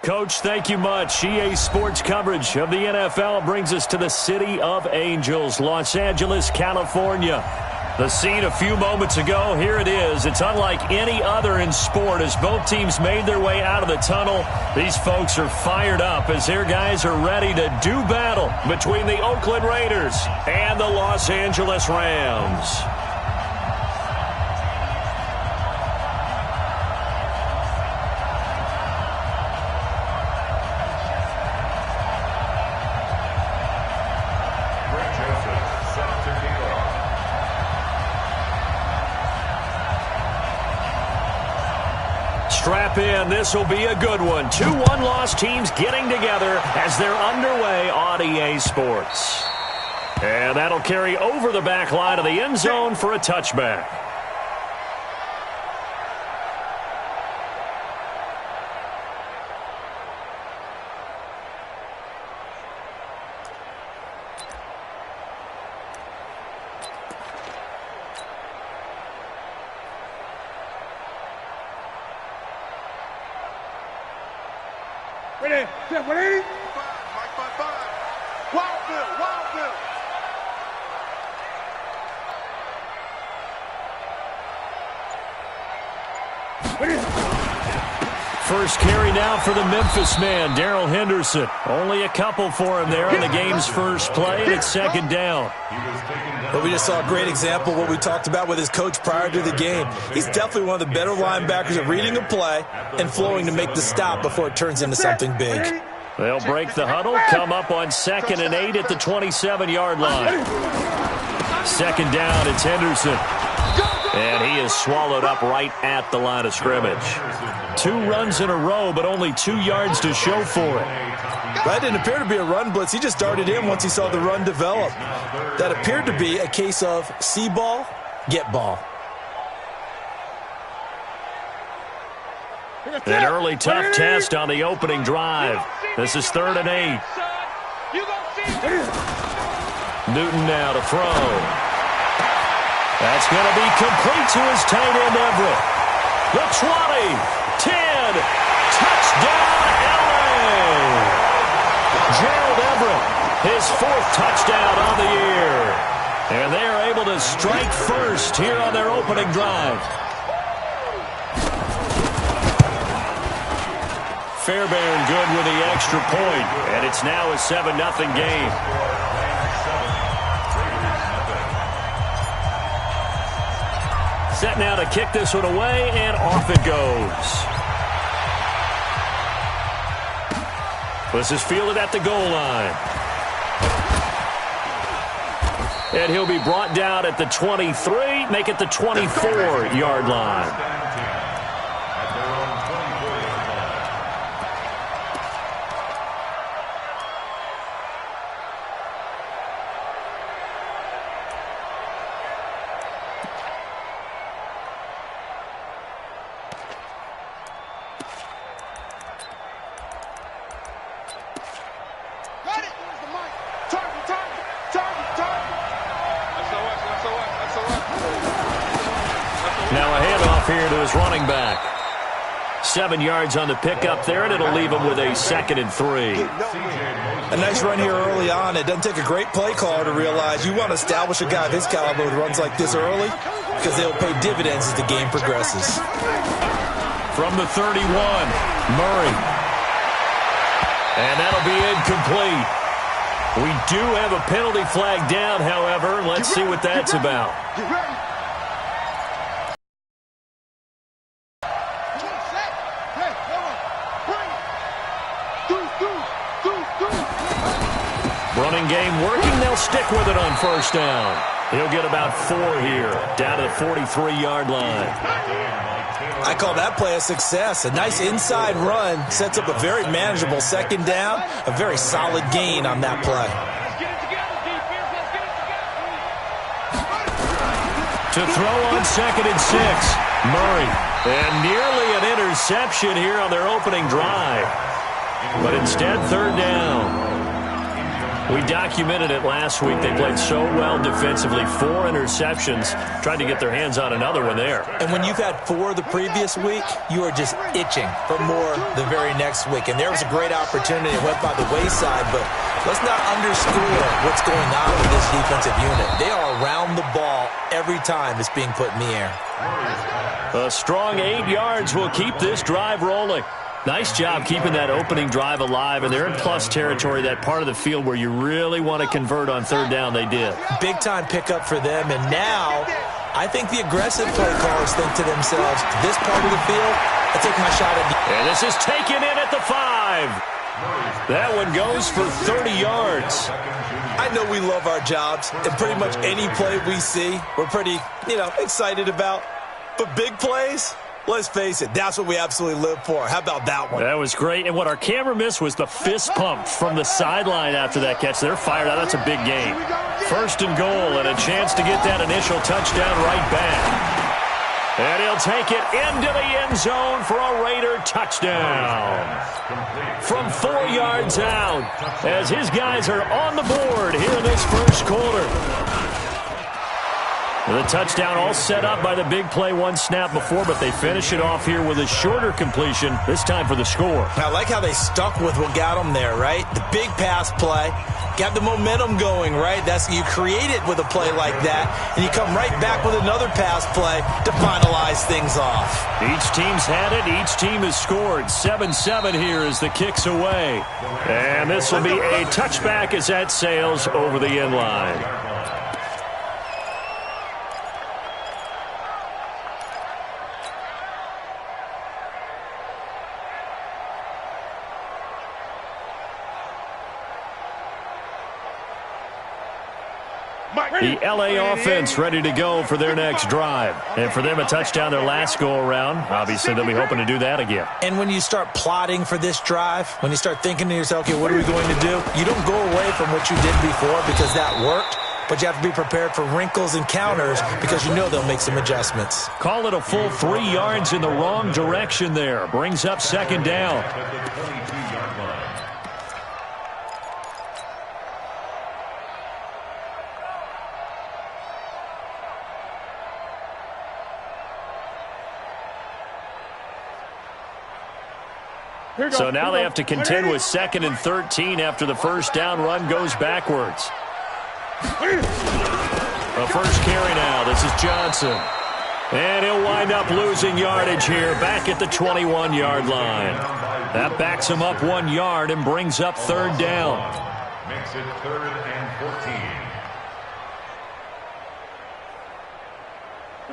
Coach, thank you much. EA Sports coverage of the NFL brings us to the City of Angels, Los Angeles, California. The scene a few moments ago, here it is. It's unlike any other in sport as both teams made their way out of the tunnel. These folks are fired up as their guys are ready to do battle between the Oakland Raiders and the Los Angeles Rams. Strap in. This will be a good one. 2 one-loss teams getting together as they're underway on EA Sports. And that'll carry over the back line of the end zone for a touchback. Ready? Set 180. Mike 5-5. Wild Bill. Wild Bill. First carry now for the Memphis man, Darrell Henderson. Only a couple for him there on the game's first play, and it's second down. But we just saw a great example of what we talked about with his coach prior to the game. He's definitely one of the better linebackers at reading a play and flowing to make the stop before it turns into something big. They'll break the huddle, come up on 2nd and 8 at the 27-yard line. Second down, it's Henderson. And he is swallowed up right at the line of scrimmage. 2 runs in a row, but only 2 yards to show for it. That didn't appear to be a run blitz. He just darted in once he saw the run develop. That appeared to be a case of see ball, get ball. An early tough test on the opening drive. This is 3rd and 8. Newton now to throw. That's going to be complete to his tight end, Everett. The 20, 10, touchdown, LA. Gerald Everett, his 4th touchdown on the year. And they are able to strike first here on their opening drive. Fairbairn good with the extra point, and it's now a 7-0 game. Set now to kick this one away, and off it goes. This is fielded at the goal line. And he'll be brought down at the 23, make it the 24-yard line. Now a handoff here to his running back. 7 yards on the pickup there, and it'll leave him with a 2nd and 3. A nice run here early on. It doesn't take a great play caller to realize you want to establish a guy of his caliber with runs like this early because they'll pay dividends as the game progresses. From the 31, Murray. And that'll be incomplete. We do have a penalty flag down, however. Let's see what that's about. Running game working. They'll stick with it on first down. He'll get about 4 here, down to the 43-yard line. I call that play a success. A nice inside run sets up a very manageable 2nd down, a very solid gain on that play. To throw on 2nd and 6, Murray. And nearly an interception here on their opening drive. But instead, 3rd down. We documented it last week. They played so well defensively. 4 interceptions. Tried to get their hands on another one there. And when you've had 4 the previous week, you are just itching for more the very next week. And there was a great opportunity. It went by the wayside, but let's not underscore what's going on with this defensive unit. They are around the ball every time it's being put in the air. A strong 8 yards will keep this drive rolling. Nice job keeping that opening drive alive, and they're in plus territory, that part of the field where you really want to convert on third down. They did. Big-time pickup for them, and now I think the aggressive play callers think to themselves, this part of the field, I take my shot at the... And this is taken in at the 5. That one goes for 30 yards. I know we love our jobs, and pretty much any play we see, we're pretty, excited about. But big plays... Let's face it, that's what we absolutely live for. How about that one? That was great, and what our camera missed was the fist pump from the sideline after that catch. They're fired out. That's a big game. 1st and goal, and a chance to get that initial touchdown right back. And he'll take it into the end zone for a Raider touchdown. From 4 yards out, as his guys are on the board here in this first quarter. The touchdown all set up by the big play 1 snap before, but they finish it off here with a shorter completion, this time for the score. I like how they stuck with what got them there, right? The big pass play, got the momentum going, right? You create it with a play like that, and you come right back with another pass play to finalize things off. Each team's had it. Each team has scored. 7-7 here as the kick's away. And this will be a touchback as that sails over the end line. The L.A. offense ready to go for their next drive. And for them, a touchdown their last go-around. Obviously, they'll be hoping to do that again. And when you start plotting for this drive, when you start thinking to yourself, okay, what are we going to do? You don't go away from what you did before because that worked. But you have to be prepared for wrinkles and counters because you know they'll make some adjustments. Call it a full 3 yards in the wrong direction there. Brings up 2nd down. So now they have to contend with 2nd and 13 after the first down run goes backwards. A first carry now. This is Johnson. And he'll wind up losing yardage here back at the 21-yard line. That backs him up 1 yard and brings up 3rd down. Makes it 3rd and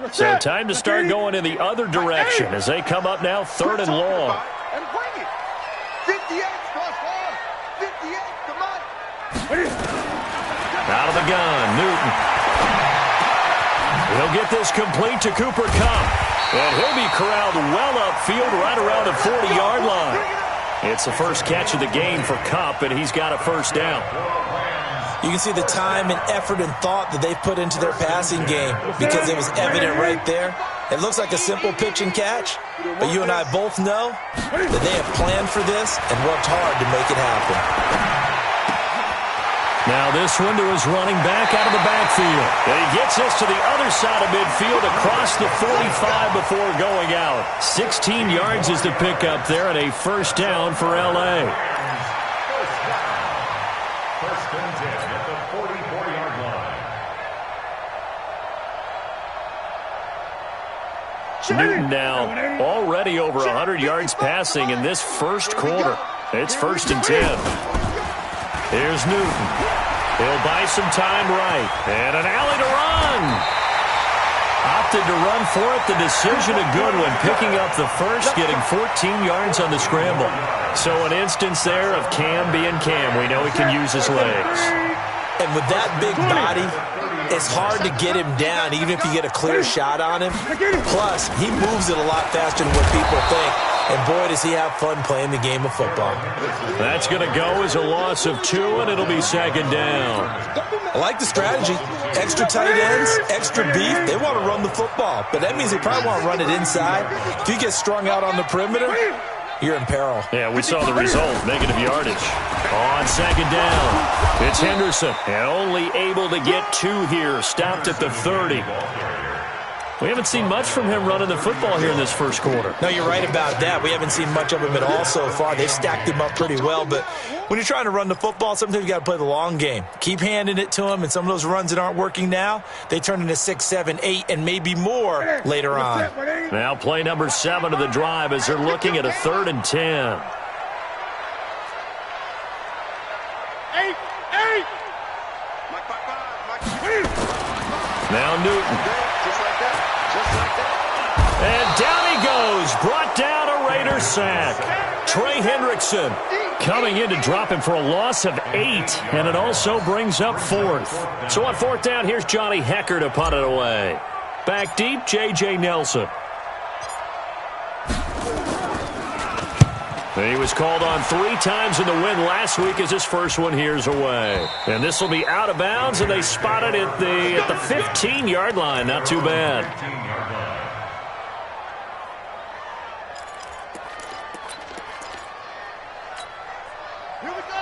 14. So time to start going in the other direction as they come up now 3rd and long. 58 plus 4. 58, come on. Out of the gun, Newton. He'll get this complete to Cooper Kupp. And he'll be corralled well upfield right around the 40-yard line. It's the first catch of the game for Kupp, and he's got a first down. You can see the time and effort and thought that they've put into their passing game because it was evident right there. It looks like a simple pitch and catch, but you and I both know that they have planned for this and worked hard to make it happen. Now this one to his running back out of the backfield. And he gets this to the other side of midfield across the 45 before going out. 16 yards is the pickup there and a first down for L.A. First and 10 at the 44-yard line. Newton now already over 100 yards passing in this first quarter. It's 1st and 10. Here's Newton. He'll buy some time right. And an alley to run. Opted to run for it. The decision a good one. Picking up the first, getting 14 yards on the scramble. So an instance there of Cam being Cam. We know he can use his legs. And with that big body, it's hard to get him down, even if you get a clear shot on him. Plus, he moves it a lot faster than what people think. And boy, does he have fun playing the game of football. That's going to go as a loss of 2, and it'll be 2nd down. I like the strategy. Extra tight ends, extra beef. They want to run the football, but that means they probably want to run it inside. If he gets strung out on the perimeter, you're in peril. Yeah, we saw the result, negative yardage. On second down, it's Henderson, and only able to get 2 here, stopped at the 30. We haven't seen much from him running the football here in this first quarter. No, you're right about that. We haven't seen much of him at all so far. They've stacked him up pretty well, but when you're trying to run the football, sometimes you got to play the long game. Keep handing it to him, and some of those runs that aren't working now, they turn into 6, 7, 8, and maybe more later on. Now play number 7 of the drive as they're looking at a 3rd and 10. Now Newton. And down he goes. Brought down a Raider sack. Trey Hendrickson coming in to drop him for a loss of 8. And it also brings up 4th. So on 4th down, here's Johnny Hecker to punt it away. Back deep, J.J. Nelson. He was called on 3 times in the win last week as his first one here's away. And this will be out of bounds, and they spot it at the 15-yard line. Not too bad.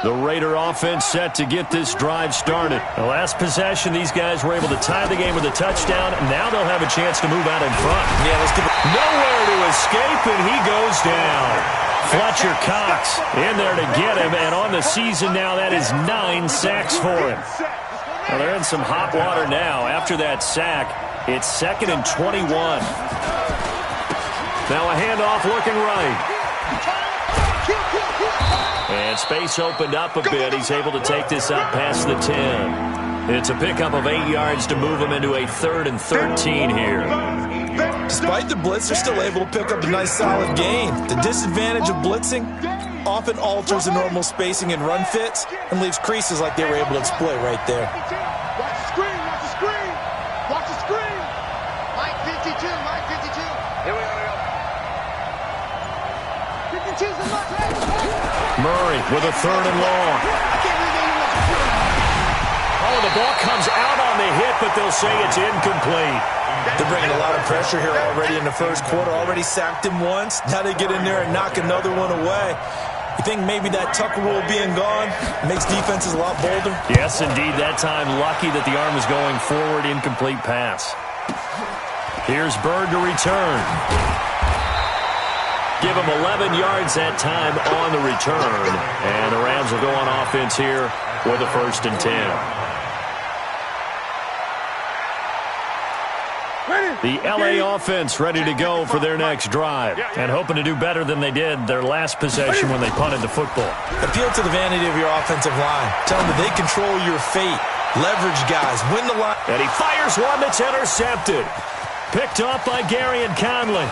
The Raider offense set to get this drive started. The last possession, these guys were able to tie the game with a touchdown. Now they'll have a chance to move out in front. Yeah, let's give it. Nowhere to escape, and he goes down. Fletcher Cox in there to get him, and on the season now, that is 9 sacks for him. Well, they're in some hot water now. After that sack, it's 2nd and 21. Now a handoff looking right. And space opened up a bit. He's able to take this up past the 10. It's a pickup of 8 yards to move him into a 3rd and 13 here. Despite the blitz, they're still able to pick up a nice solid gain. The disadvantage of blitzing often alters the normal spacing and run fits and leaves creases like they were able to exploit right there. Watch the screen, watch the screen, watch the screen. Mike 52, Mike 52. Here we go. 52's the mark. Murray with a 3rd and long. Oh, the ball comes out on the hit, but they'll say it's incomplete. They're bringing a lot of pressure here already in the first quarter. Already sacked him once. Now they get in there and knock another one away. You think maybe that Tucker rule being gone makes defenses a lot bolder? Yes, indeed. That time, lucky that the arm was going forward. Incomplete pass. Here's Bird to return. Give him 11 yards that time on the return. And the Rams will go on offense here with a 1st and 10. The L.A. offense ready to go for their next drive and hoping to do better than they did their last possession when they punted the football. Appeal to the vanity of your offensive line. Tell them that they control your fate. Leverage guys. Win the line. And he fires one that's intercepted. Picked off by Gary and Conley.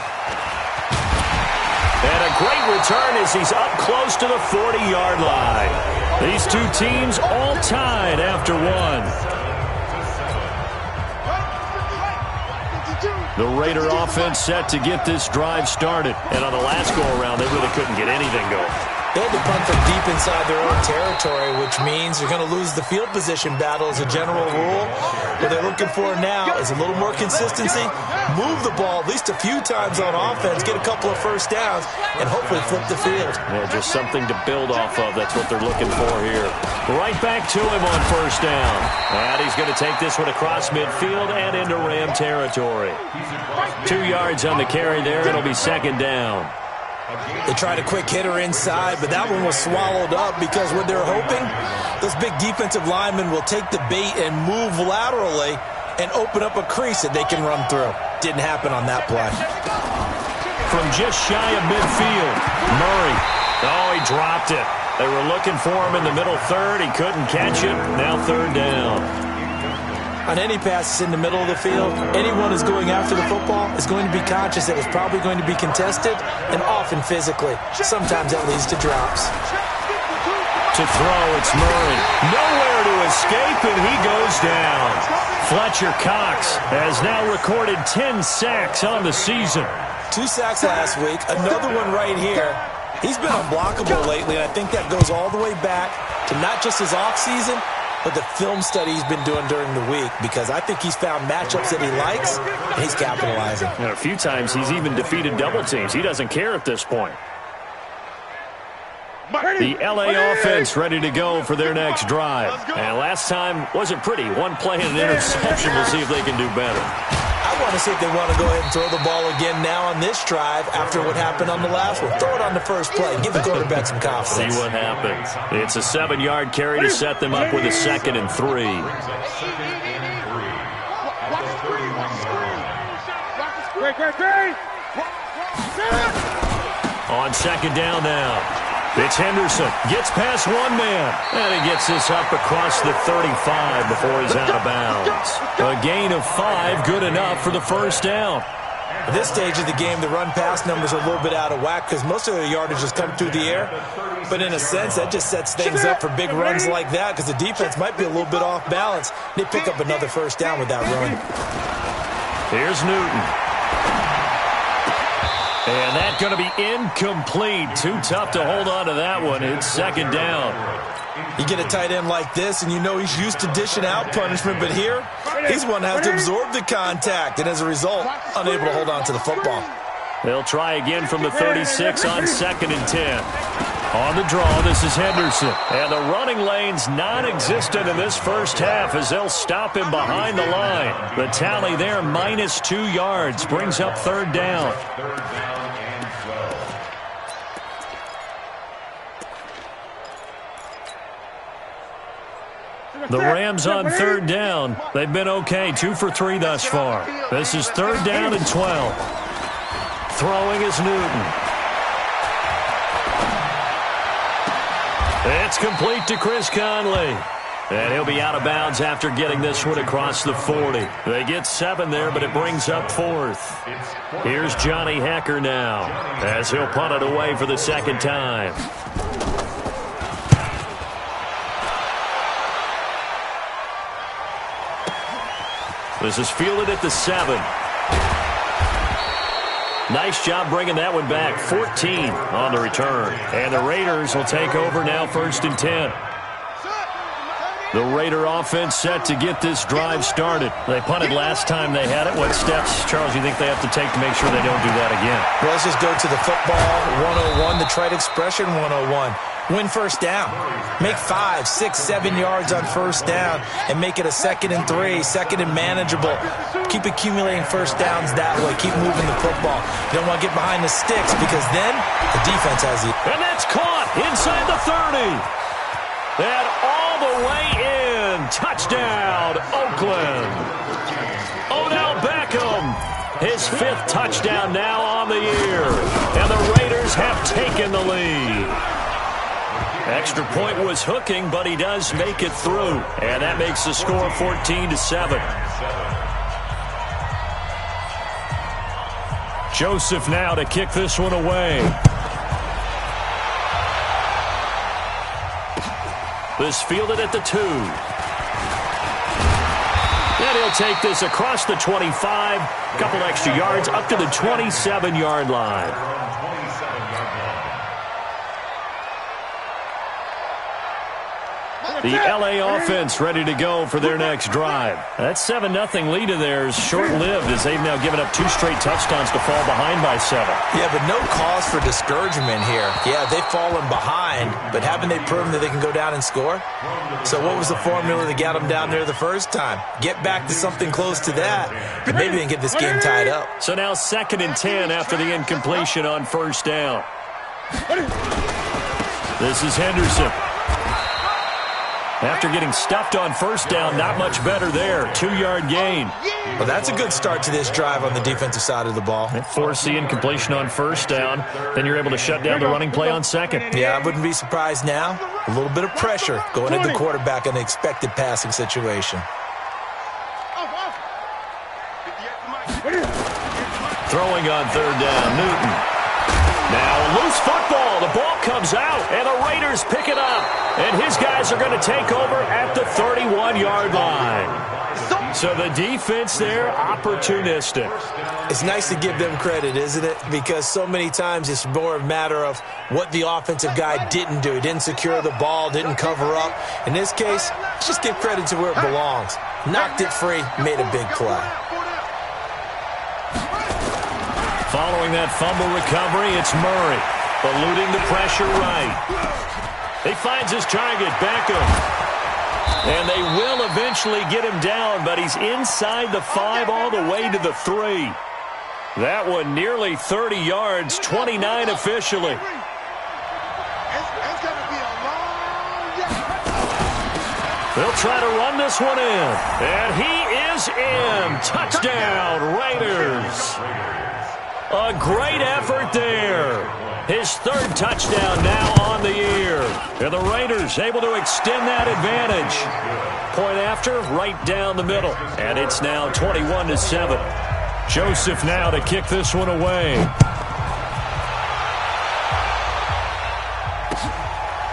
And a great return as he's up close to the 40-yard line. These two teams all tied after one. The Raider offense set to get this drive started. And on the last go-around, they really couldn't get anything going. They had to punt from deep inside their own territory, which means you're going to lose the field position battle as a general rule. What they're looking for now is a little more consistency, move the ball at least a few times on offense, get a couple of first downs, and hopefully flip the field. Yeah, just something to build off of. That's what they're looking for here. Right back to him on 1st down. And he's going to take this one across midfield and into Ram territory. 2 yards on the carry there. It'll be 2nd down. They tried a quick hitter inside, but that one was swallowed up because what they're hoping, those big defensive linemen will take the bait and move laterally and open up a crease that they can run through. Didn't happen on that play. From just shy of midfield, Murray. Oh, he dropped it. They were looking for him in the middle 3rd. He couldn't catch it. Now 3rd down. On any passes in the middle of the field, anyone who's going after the football is going to be conscious that it's probably going to be contested and often physically. Sometimes that leads to drops. To throw, it's Murray. Nowhere to escape, and he goes down. Fletcher Cox has now recorded 10 sacks on the season. 2 sacks last week, another one right here. He's been unblockable lately, and I think that goes all the way back to not just his offseason, but the film study he's been doing during the week, because I think he's found matchups that he likes, and he's capitalizing. And a few times he's even defeated double teams. He doesn't care at this point. The LA offense ready to go for their next drive. And last time wasn't pretty. One play and an interception. We'll see if they can do better. I want to see if they want to go ahead and throw the ball again now on this drive after what happened on the last one. Throw it on the first play. Give the quarterback some confidence. See what happens. It's a 7-yard carry to set them up with a 2nd and 3. On 2nd down now. It's Henderson. Gets past one man. And he gets this up across the 35 before he's out of bounds. A gain of 5, good enough for the first down. At this stage of the game, the run-pass numbers are a little bit out of whack because most of their yardage has come through the air. But in a sense, that just sets things up for big runs like that because the defense might be a little bit off balance. They pick up another first down with that run. Here's Newton. And that's going to be incomplete. Too tough to hold on to that one. It's 2nd down. You get a tight end like this, and you know he's used to dishing out punishment, but here, he's one that has to absorb the contact, and as a result, unable to hold on to the football. They'll try again from the 36 on 2nd and 10. On the draw, this is Henderson. And the running lane's non-existent in this first half as they'll stop him behind the line. The tally there, minus 2 yards, brings up 3rd down. The Rams on 3rd down. They've been okay, 2 for 3 thus far. This is 3rd down and 12. Throwing is Newton. It's complete to Chris Conley. And he'll be out of bounds after getting this one across the 40. They get 7 there, but it brings up 4th. Here's Johnny Hecker now as he'll punt it away for the 2nd time. This is fielded at the 7. Nice job bringing that one back. 14 on the return. And the Raiders will take over now, 1st and 10. The Raider offense set to get this drive started. They punted last time they had it. What steps, Charles, you think they have to take to make sure they don't do that again? Well, let's just go to the football 101, the trite expression 101. Win first down. Make 5, 6, 7 yards on first down and make it a 2nd and 3, 2nd and manageable. Keep accumulating first downs that way. Keep moving the football. You don't want to get behind the sticks because then the defense has the... And that's caught inside the 30. And all the way in. Touchdown, Oakland. Odell Beckham. His 5th touchdown now on the year. And the Raiders have taken the lead. Extra point was hooking, but he does make it through. And that makes the score 14-7. Joseph now to kick this one away. This fielded at the 2. And he'll take this across the 25. Couple extra yards up to the 27-yard line. The LA offense ready to go for their next drive. That 7-0 lead of theirs short-lived as they've now given up 2 straight touchdowns to fall behind by 7. Yeah, but no cause for discouragement here. Yeah, they've fallen behind, but haven't they proven that they can go down and score? So what was the formula that got them down there the first time? Get back to something close to that, and maybe they can get this game tied up. So now 2nd and 10 after the incompletion on first down. This is Henderson. After getting stuffed on first down, not much better there. 2-yard gain. Well, that's a good start to this drive on the defensive side of the ball. Force the incompletion on first down. Then you're able to shut down the running play on 2nd. Yeah, I wouldn't be surprised now. A little bit of pressure going at the quarterback in an expected passing situation. Throwing on 3rd down, Newton. Now a loose football. The ball comes out, and the Raiders pick it up. And his guys are going to take over at the 31-yard line. So the defense there, opportunistic. It's nice to give them credit, isn't it? Because so many times it's more a matter of what the offensive guy didn't do. He didn't secure the ball, didn't cover up. In this case, let's just give credit to where it belongs. Knocked it free, made a big play. Following that fumble recovery, it's Murray. eluding the pressure right. He finds his target, Beckham. And they will eventually get him down, but he's inside the 5 all the way to the 3. That one nearly 30 yards, 29 officially. They'll try to run this one in. And he is in. Touchdown, Raiders. A great effort there. His 3rd touchdown now on the year. And the Raiders able to extend that advantage. Point after, right down the middle. And it's now 21-7. Joseph now to kick this one away.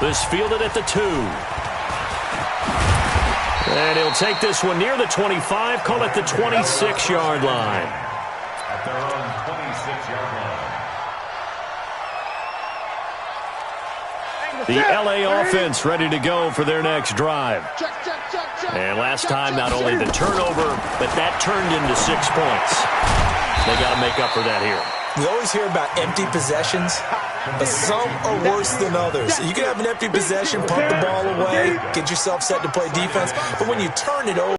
This fielded at the 2. And he'll take this one near the 25, call it the 26-yard line. At their own 26-yard line. The L.A. offense ready to go for their next drive. And last time, not only the turnover, but that turned into 6 points. They got to make up for that here. We always hear about empty possessions, but some are worse than others. You can have an empty possession, pump the ball away, get yourself set to play defense, but when you turn it over,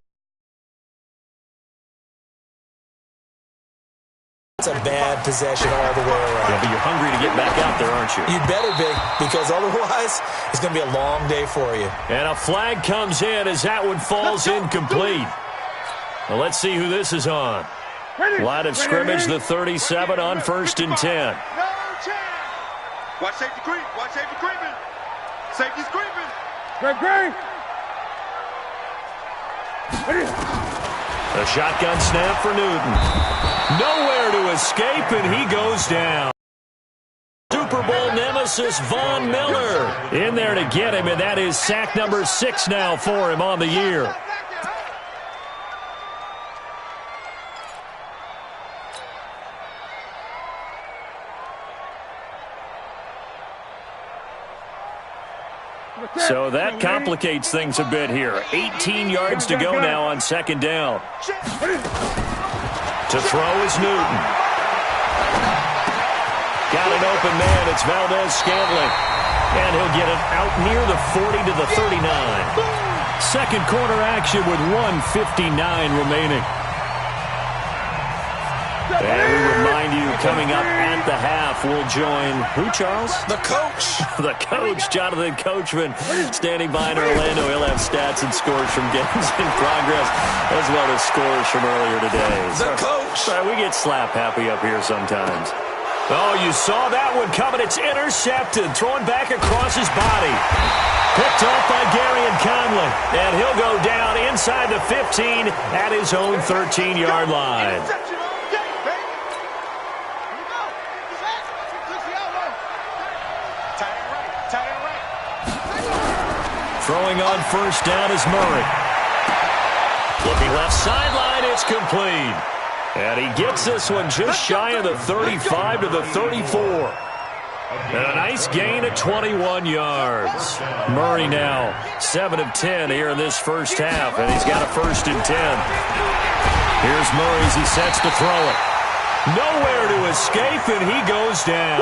it's a bad possession all the way around. Yeah, but you're hungry to get back out there, aren't you? You better be, because otherwise it's going to be a long day for you. And a flag comes in as that one falls incomplete. Well, let's see who this is on. Line of scrimmage, the 37 on 1st and 10. Watch safety creep. Watch safety creeping. Safety's creeping. Great. A shotgun snap for Newton. Nowhere to escape, and he goes down. Super Bowl nemesis Von Miller in there to get him, and that is sack number 6 now for him on the year. So that complicates things a bit here. 18 yards to go now on 2nd down. To throw is Newton. Got an open man. It's Valdez-Scantling. And he'll get it out near the 40 to the 39. Second quarter action with 1:59 remaining. And we remind you, coming up at the half, we'll join who, Charles? The coach. The coach, Jonathan Coachman, standing by in Orlando. He'll have stats and scores from games in progress, as well as scores from earlier today. The coach. Sorry, we get slap happy up here sometimes. Oh, you saw that one coming. It's intercepted, thrown back across his body. Picked off by Gary and Conley. And he'll go down inside the 15 at his own 13-yard line. Throwing on 1st down is Murray. Looking left sideline, it's complete. And he gets this one just shy of the 35 to the 34. And a nice gain of 21 yards. Murray now 7 of 10 here in this first half, and he's got a 1st and 10. Here's Murray as he sets to throw it. Nowhere to escape, and he goes down.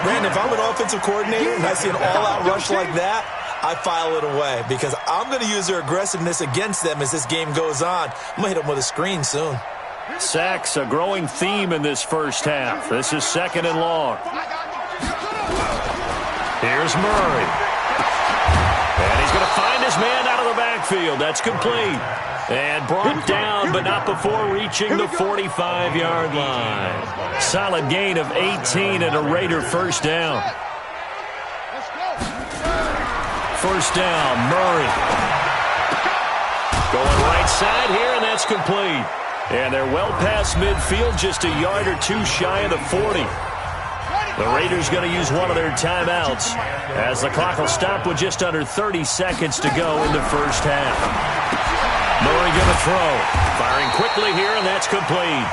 Brandon, if I'm an offensive coordinator and I see an all-out rush like that, I file it away because I'm going to use their aggressiveness against them as this game goes on. I'm going to hit them with a screen soon. Sacks, a growing theme in this first half. This is 2nd and long. Here's Murray. And he's going to find his man out of the backfield. That's complete. And brought down, but not before reaching the 45-yard line. Solid gain of 18 and a Raider 1st down. 1st down, Murray. Going right side here, and that's complete. And they're well past midfield, just a yard or two shy of the 40. The Raiders going to use one of their timeouts as the clock will stop with just under 30 seconds to go in the first half. Murray going to throw. Firing quickly here, and that's complete.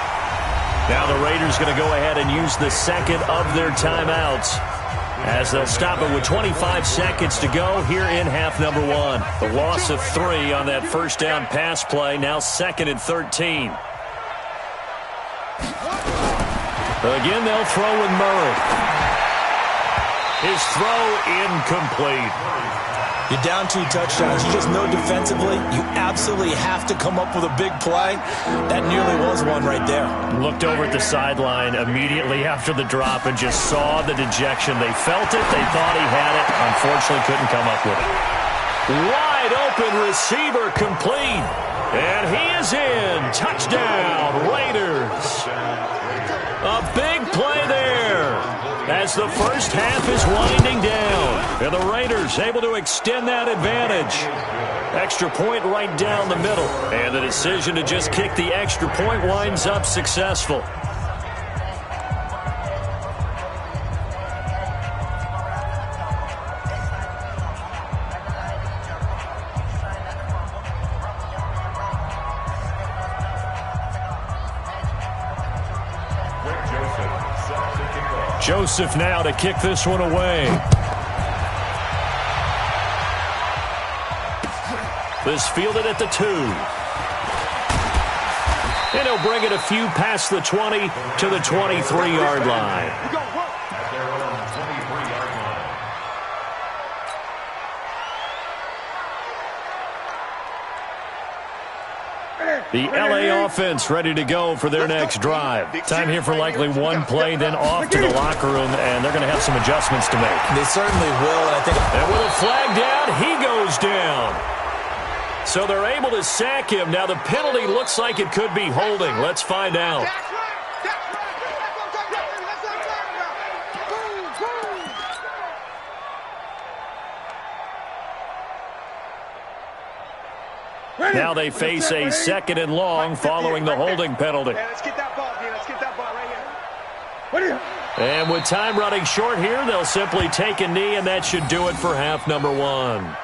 Now the Raiders going to go ahead and use the second of their timeouts as they'll stop it with 25 seconds to go here in half number 1. The loss of 3 on that 1st down pass play, now 2nd and 13. Again, they'll throw with Murray. His throw incomplete. You're down 2 touchdowns. You just know defensively you absolutely have to come up with a big play. That nearly was one right there. Looked over at the sideline immediately after the drop and just saw the dejection. They felt it. They thought he had it. Unfortunately, couldn't come up with it. Wide open receiver complete. And he is in. Touchdown, Raiders. A big play there as the first half is winding down. And the Raiders able to extend that advantage. Extra point right down the middle. And the decision to just kick the extra point winds up successful. Joseph now to kick this one away. This fielded at the 2. And he'll bring it a few past the 20 to the 23-yard line. The LA offense ready to go for their next drive. Time here for likely one play, then off to the locker room, and they're going to have some adjustments to make. They certainly will, and I think... And with a flag down, he goes down. So they're able to sack him. Now the penalty looks like it could be holding. Let's find out. Now they face a 2nd and long following the holding penalty. Let's get that ball, dude. Let's get that ball right here. And with time running short here, they'll simply take a knee, and that should do it for half number 1.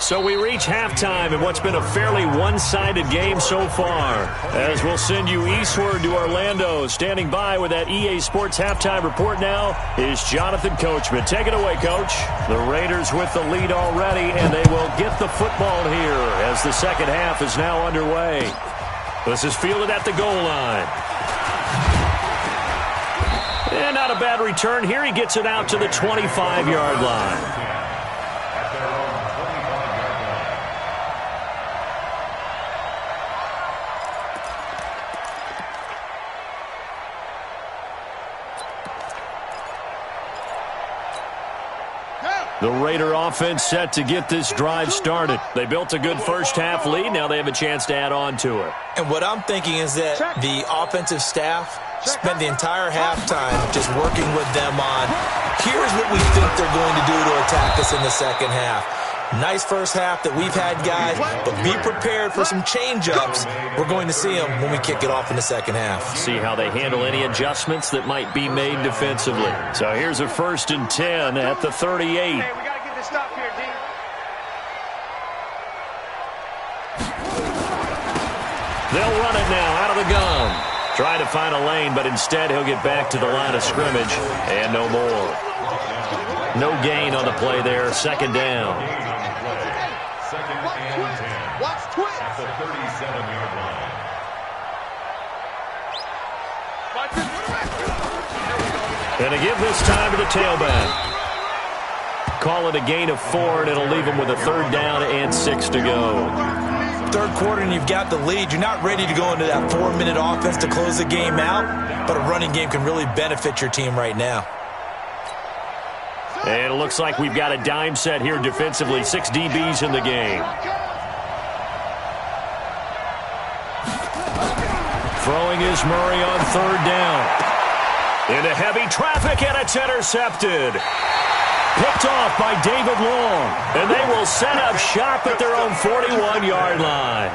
So we reach halftime in what's been a fairly one-sided game so far. As we'll send you eastward to Orlando. Standing by with that EA Sports halftime report now is Jonathan Coachman. Take it away, Coach. The Raiders with the lead already, and they will get the football here as the second half is now underway. This is fielded at the goal line. And not a bad return here. He gets it out to the 25-yard line. The Raider offense set to get this drive started. They built a good first half lead. Now they have a chance to add on to it. And what I'm thinking is that the offensive staff spent the entire halftime just working with them on, here's what we think they're going to do to attack us in the second half. Nice first half that we've had, guys, but be prepared for some change-ups. We're going to see them when we kick it off in the second half. See how they handle any adjustments that might be made defensively. So here's a 1st and 10 at the 38. Hey, we got to get this stop here, D. They'll run it now out of the gun. Try to find a lane, but instead he'll get back to the line of scrimmage and no more. No gain on the play there. 2nd down. Watch twist. At the 37-yard line. And to give this time to the tailback. Call it a gain of 4, and it'll leave them with a 3rd down and 6 to go. Third quarter, and you've got the lead. You're not ready to go into that 4-minute offense to close the game out, but a running game can really benefit your team right now. And it looks like we've got a dime set here defensively. 6 DBs in the game. Throwing is Murray on 3rd down. Into heavy traffic, and it's intercepted. Picked off by David Long. And they will set up shop at their own 41-yard line.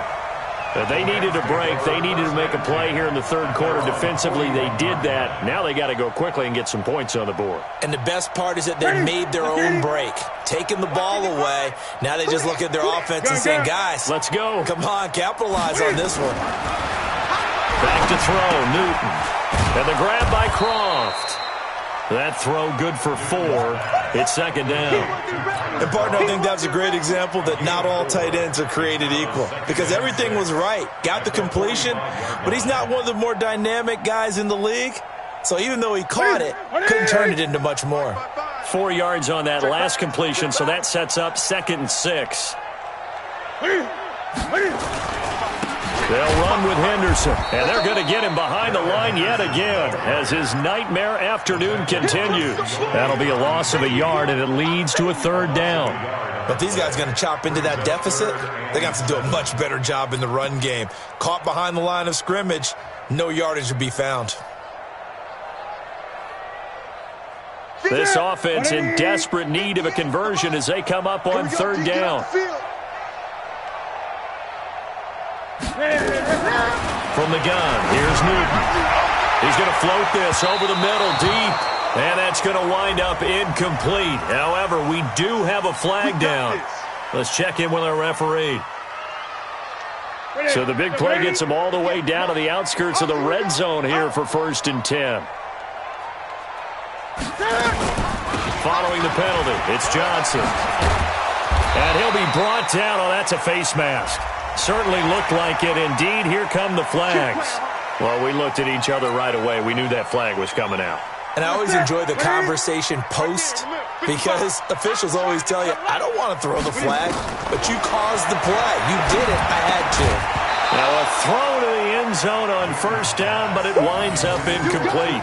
They needed a break. They needed to make a play here in the 3rd quarter. Defensively, they did that. Now they got to go quickly and get some points on the board. And the best part is that they made their own break. Taking the ball away. Now they just look at their offense and saying, guys, let's go. Come on, capitalize on this one. Back to throw, Newton. And the grab by Croft. That throw good for 4. It's 2nd down. And, partner, I think that's a great example that not all tight ends are created equal. Because everything was right. Got the completion, but he's not one of the more dynamic guys in the league. So even though he caught it, couldn't turn it into much more. 4 yards on that last completion, so that sets up 2nd and 6. They'll run with Henderson, and they're going to get him behind the line yet again as his nightmare afternoon continues. That'll be a loss of a yard, and it leads to a 3rd down. But these guys are going to chop into that deficit. They're going to have to do a much better job in the run game. Caught behind the line of scrimmage, no yardage to be found. This offense in desperate need of a conversion as they come up on 3rd down. From the gun, here's Newton. He's going to float this over the middle deep, and that's going to wind up incomplete. However, we do have a flag down. Let's check in with our referee. So the big play gets him all the way down to the outskirts of the red zone here for 1st and 10. Following the penalty, it's Johnson. And he'll be brought down. Oh, that's a face mask. Certainly looked like it. Indeed, here come the flags. Well, we looked at each other right away. We knew that flag was coming out. And I always enjoy the conversation post because officials always tell you, I don't want to throw the flag, but you caused the play. You did it. I had to. Now a throw to the end zone on 1st down, but it winds up incomplete.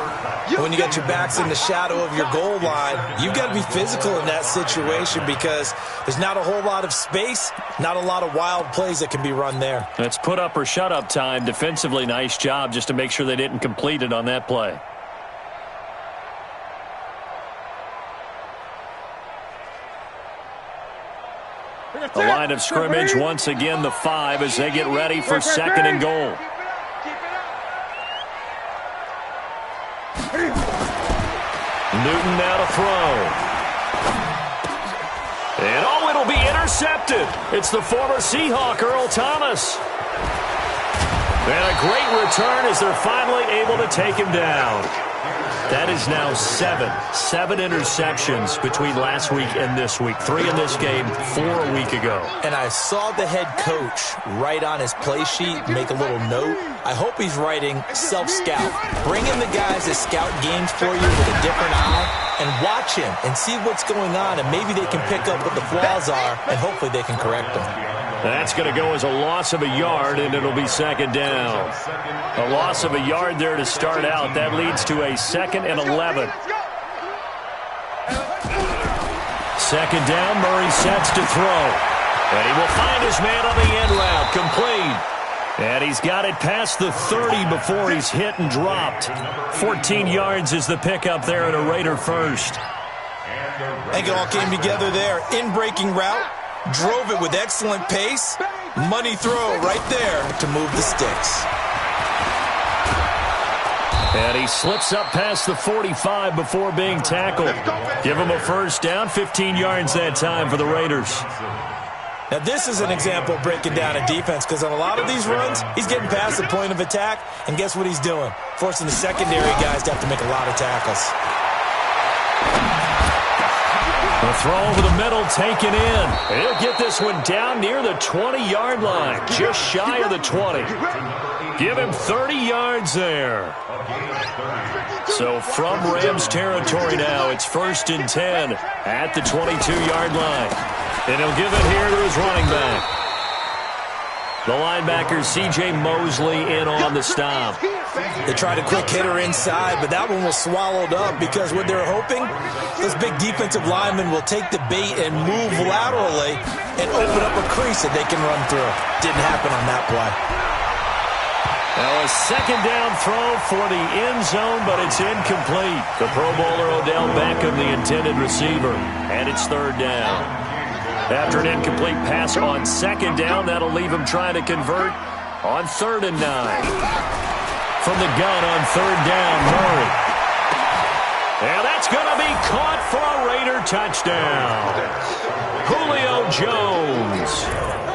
When you get your backs in the shadow of your goal line, you've got to be physical in that situation because there's not a whole lot of space, not a lot of wild plays that can be run there. That's put up or shut up time. Defensively, nice job just to make sure they didn't complete it on that play. The line of scrimmage, once again, the 5 as they get ready for 2nd and goal. Newton now to throw. And oh, it'll be intercepted. It's the former Seahawk, Earl Thomas. And a great return as they're finally able to take him down. That is now 7 interceptions between last week and this week. 3 in this game, 4 a week ago. And I saw the head coach write on his play sheet, make a little note. I hope he's writing self-scout. Bring in the guys that scout games for you with a different eye and watch him and see what's going on, and maybe they can pick up what the flaws are, and hopefully they can correct them. That's going to go as a loss of a yard, and it'll be 2nd down. A loss of a yard there to start out. That leads to a 2nd and 11. 2nd down, Murray sets to throw. And he will find his man on the end route, complete. And he's got it past the 30 before he's hit and dropped. 14 yards is the pickup there at a Raider first. I think it all came together there. In-breaking route. Drove it with excellent pace. Money throw right there to move the sticks. And he slips up past the 45 before being tackled. Give him a 1st down, 15 yards that time for the Raiders. Now this is an example of breaking down a defense because on a lot of these runs, he's getting past the point of attack, and guess what he's doing? Forcing the secondary guys to have to make a lot of tackles. The throw over the middle taken in. He'll get this one down near the 20-yard line, just shy of the 20. Give him 30 yards there. So from Rams territory now, it's 1st and 10 at the 22-yard line. And he'll give it here to his running back. The linebacker, C.J. Mosley, in on the stop. They tried a quick hitter inside, but that one was swallowed up because what they're hoping, those big defensive linemen will take the bait and move laterally and open up a crease that they can run through. Didn't happen on that play. Now a 2nd down throw for the end zone, but it's incomplete. The Pro Bowler Odell Beckham, the intended receiver, and it's 3rd down. After an incomplete pass on 2nd down, that'll leave him trying to convert on 3rd and 9. From the gun on 3rd down, Murray. And that's going to be caught for a Raider touchdown. Julio Jones,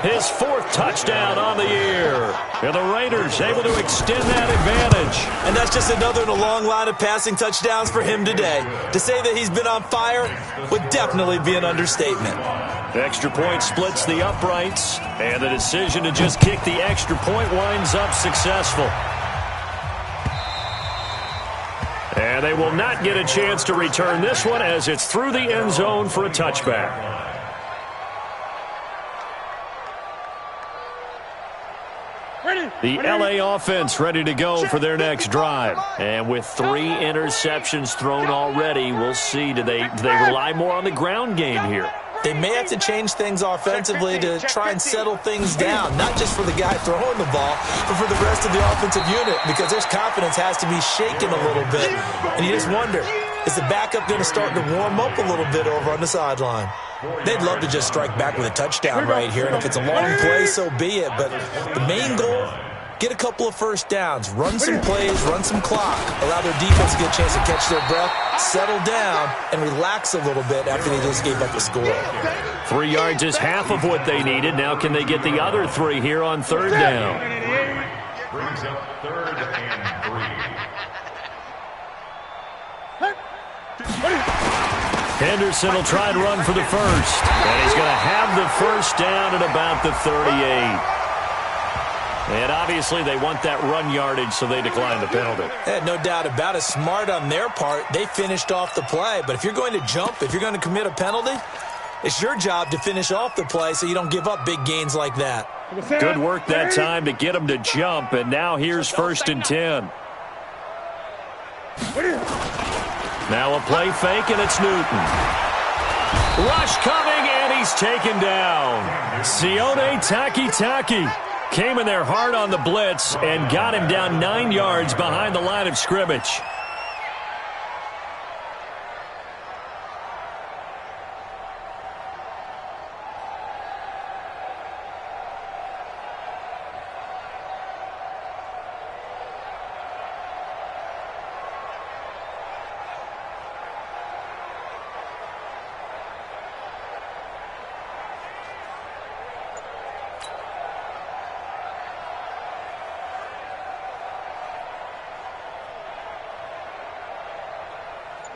his 4th touchdown on the year. And the Raiders able to extend that advantage. And that's just another in a long line of passing touchdowns for him today. To say that he's been on fire would definitely be an understatement. Extra point splits the uprights, and the decision to just kick the extra point winds up successful. And they will not get a chance to return this one as it's through the end zone for a touchback. The LA offense ready to go for their next drive. And with 3 interceptions thrown already, we'll see. Do they rely more on the ground game here? They may have to change things offensively to try and settle things down, not just for the guy throwing the ball, but for the rest of the offensive unit, because their confidence has to be shaken a little bit. And you just wonder, is the backup going to start to warm up a little bit over on the sideline? They'd love to just strike back with a touchdown right here, and if it's a long play, so be it. But the main goal, get a couple of first downs, run some plays, run some clock, allow their defense to get a chance to catch their breath, settle down, and relax a little bit after they just gave up a score. 3 yards is half of what they needed. Now can they get the other 3 here on third down? Brings up 3rd and 3. Henderson will try and run for the first. And he's going to have the first down at about the 38. And obviously they want that run yardage, so they decline the penalty. No doubt about it. Smart on their part. They finished off the play. But if you're going to jump, if you're going to commit a penalty, it's your job to finish off the play so you don't give up big gains like that. Good work that time to get him to jump. And now here's 1st and 10. Now a play fake, and it's Newton. Rush coming, and he's taken down. Sione Takitaki came in there hard on the blitz and got him down 9 yards behind the line of scrimmage.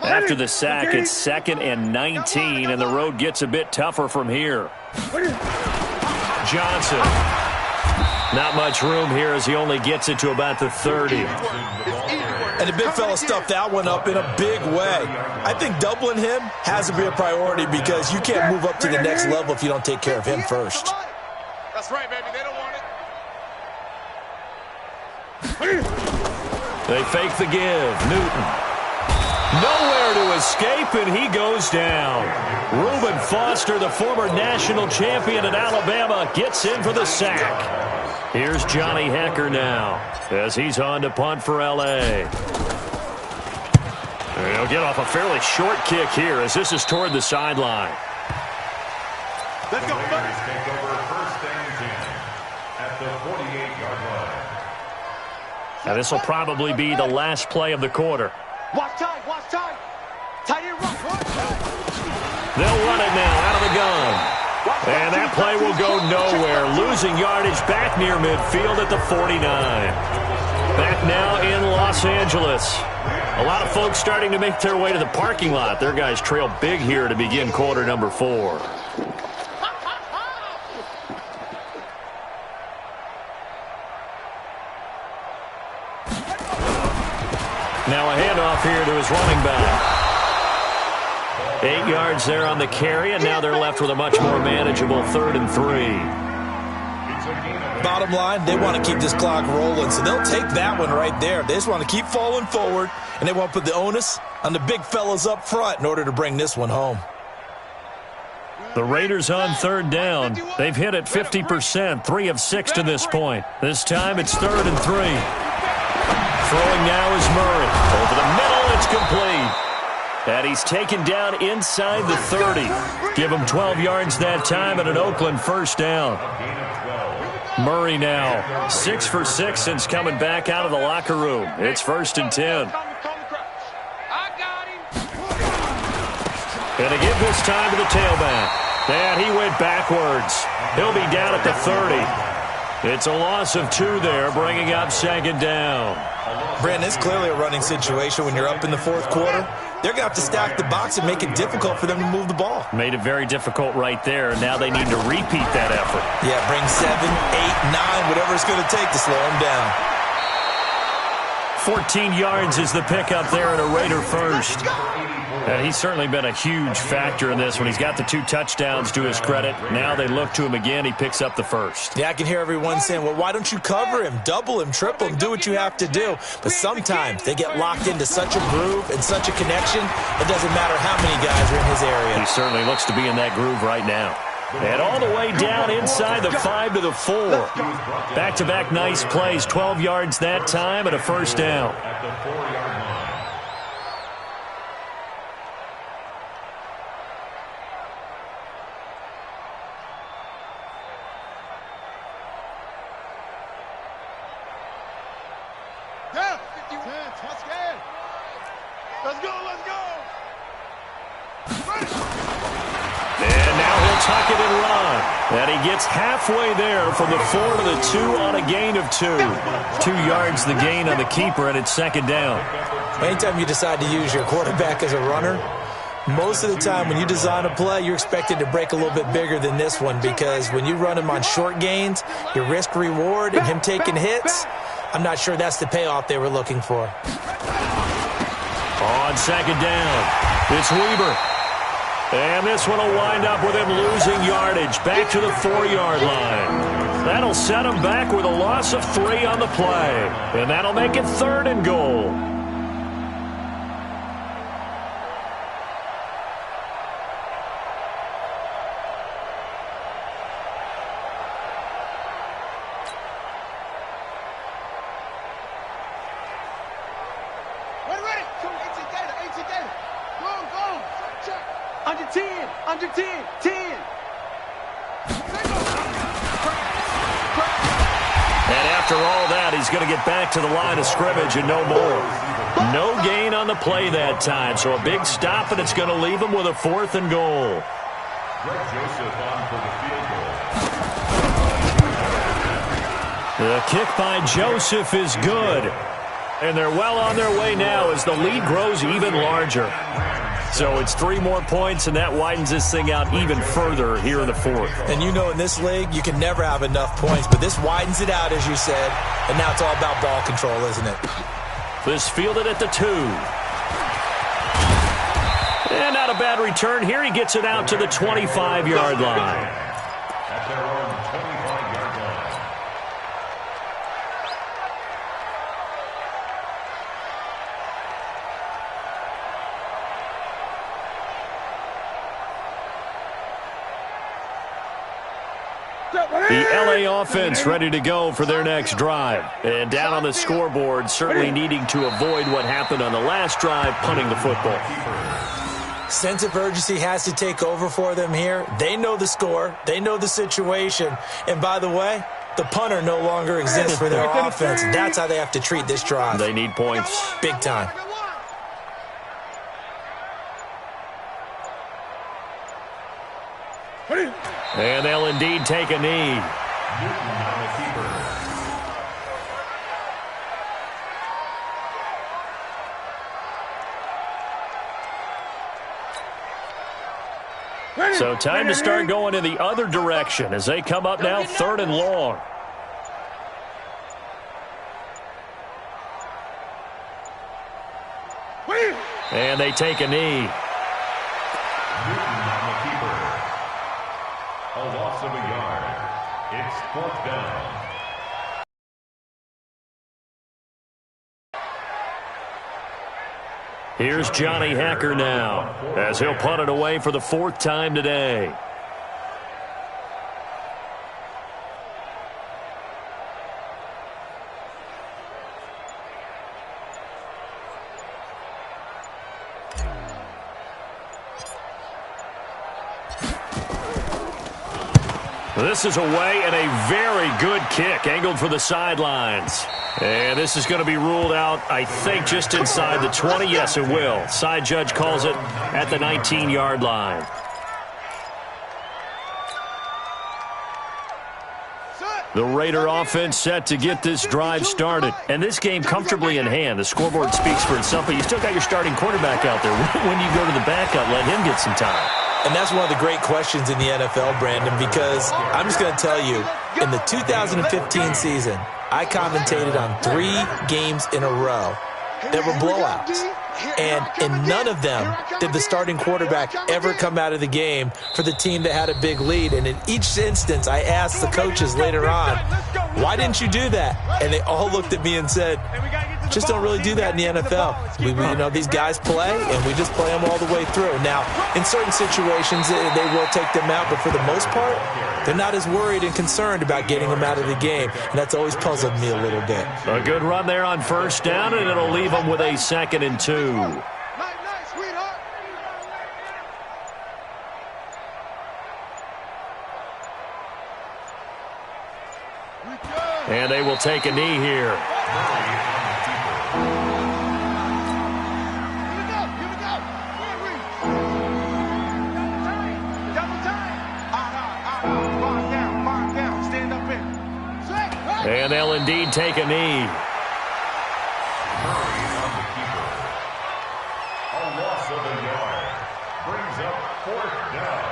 After the sack, it's 2nd and 19, and the road gets a bit tougher from here. Johnson. Not much room here as he only gets it to about the 30. And the big fella stuffed that one up in a big way. I think doubling him has to be a priority because you can't move up to the next level if you don't take care of him first. That's right, baby. They don't want it. They fake the give. Newton. Nowhere to escape, and he goes down. Reuben Foster, the former national champion at Alabama, gets in for the sack. Here's Johnny Hecker now as he's on to punt for L.A. He'll get off a fairly short kick here as this is toward the sideline. Let's go. Take over 1st and 10 at the 48-yard line. Now this will probably be the last play of the quarter. Watch time, watch time. Tight end run. They'll run it now out of the gun. And that play will go nowhere. Losing yardage back near midfield at the 49. Back now in Los Angeles. A lot of folks starting to make their way to the parking lot. Their guys trail big here to begin quarter number 4. Now a handoff here to his running back. 8 yards there on the carry, and now they're left with a much more manageable 3rd and 3. Bottom line, they want to keep this clock rolling, so they'll take that one right there. They just want to keep falling forward, and they want to put the onus on the big fellas up front in order to bring this one home. The Raiders on 3rd down. They've hit it 50%, 3 of 6 to this point. This time it's 3rd and 3. Throwing now is Murray. Over the middle, it's complete. And he's taken down inside the 30. Give him 12 yards that time and an Oakland first down. Murray now 6 for 6 since coming back out of the locker room. It's 1st and 10. And to give this time to the tailback. And he went backwards. He'll be down at the 30. It's a loss of 2 there, bringing up 2nd down. Brandon, it's clearly a running situation when you're up in the 4th quarter. They're going to have to stack the box and make it difficult for them to move the ball. Made it very difficult right there. Now they need to repeat that effort. Yeah, bring 7, 8, 9, whatever it's going to take to slow them down. 14 yards is the pickup there and a Raider first. And he's certainly been a huge factor in this one. He's got the 2 touchdowns to his credit. Now they look to him again. He picks up the first. Yeah, I can hear everyone saying, well, why don't you cover him, double him, triple him, do what you have to do. But sometimes they get locked into such a groove and such a connection, it doesn't matter how many guys are in his area. He certainly looks to be in that groove right now. And all the way down inside the 5 to the 4. Back-to-back nice plays, 12 yards that time and a first down. At the 4-yard line. Let's go, let's go. And now he'll tuck it and run. And he gets halfway there from the 4 to the 2 on a gain of 2. 2 yards the gain on the keeper, and it's second down. Anytime you decide to use your quarterback as a runner, most of the time when you design a play, you're expected to break a little bit bigger than this one, because when you run him on short gains, your risk-reward and him taking hits, I'm not sure that's the payoff they were looking for. On second down, it's Weber. And this one will wind up with him losing yardage back to the 4-yard line. That'll set him back with a loss of 3 on the play. And that'll make it 3rd and goal. Under 10, under 10, 10. And after all that, he's going to get back to the line of scrimmage and no more. No gain on the play that time, so a big stop, and it's going to leave him with a 4th and goal. Greg Joseph on for the field goal. The kick by Joseph is good. And they're well on their way now as the lead grows even larger. So it's 3 more points, and that widens this thing out even further here in the 4th. And you know, in this league, you can never have enough points, but this widens it out, as you said, and now it's all about ball control, isn't it? This fielded at the 2. And not a bad return here. He gets it out to the 25-yard line. At their own 25-yard line. The LA offense ready to go for their next drive. And down on the scoreboard, certainly needing to avoid what happened on the last drive, punting the football. Sense of urgency has to take over for them here. They know the score. They know the situation. And by the way, the punter no longer exists for their offense. That's how they have to treat this drive. They need points. Big time. And they'll indeed take a knee. Newton on the keeper. So time to start going in the other direction as they come up now 3rd and long. And they take a knee. Newton on the keeper. A loss of a yard. It's 4th down. Here's Johnny Hacker now as he'll punt it away for the 4th time today. This is away and a very good kick angled for the sidelines. And this is going to be ruled out, I think, just inside the 20. Yes, it will. Side judge calls it at the 19-yard line. The Raider offense set to get this drive started. And this game comfortably in hand. The scoreboard speaks for itself, but you still got your starting quarterback out there. When you go to the backup, let him get some time. And that's one of the great questions in the NFL, Brandon, because I'm just going to tell you, in the 2015 season, I commentated on 3 games in a row that were blowouts. And in none of them did the starting quarterback ever come out of the game for the team that had a big lead. And in each instance, I asked the coaches later on, why didn't you do that? And they all looked at me and said, just don't really do that in the NFL. These guys play, and we just play them all the way through. Now, in certain situations, they will take them out, but for the most part, they're not as worried and concerned about getting them out of the game, and that's always puzzled me a little bit. A good run there on first down, and it'll leave them with a 2nd and 2. And they will take a knee here. And they'll indeed take a knee. A loss of a yard brings up 4th down.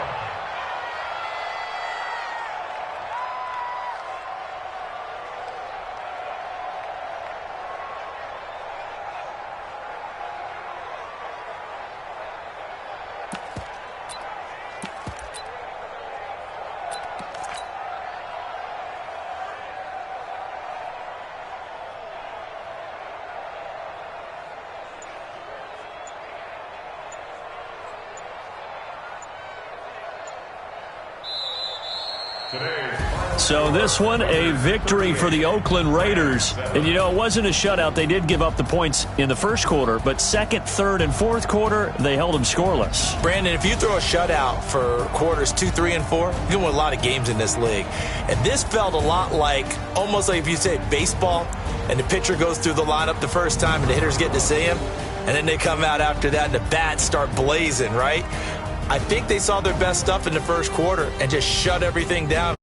So this one, a victory for the Oakland Raiders. And, it wasn't a shutout. They did give up the points in the first quarter, but 2nd, 3rd, and 4th quarter, they held them scoreless. Brandon, if you throw a shutout for quarters 2, 3, and 4, you can win a lot of games in this league. And this felt a lot almost like if you say baseball, and the pitcher goes through the lineup the first time, and the hitters get to see him, and then they come out after that, and the bats start blazing, right? I think they saw their best stuff in the first quarter and just shut everything down.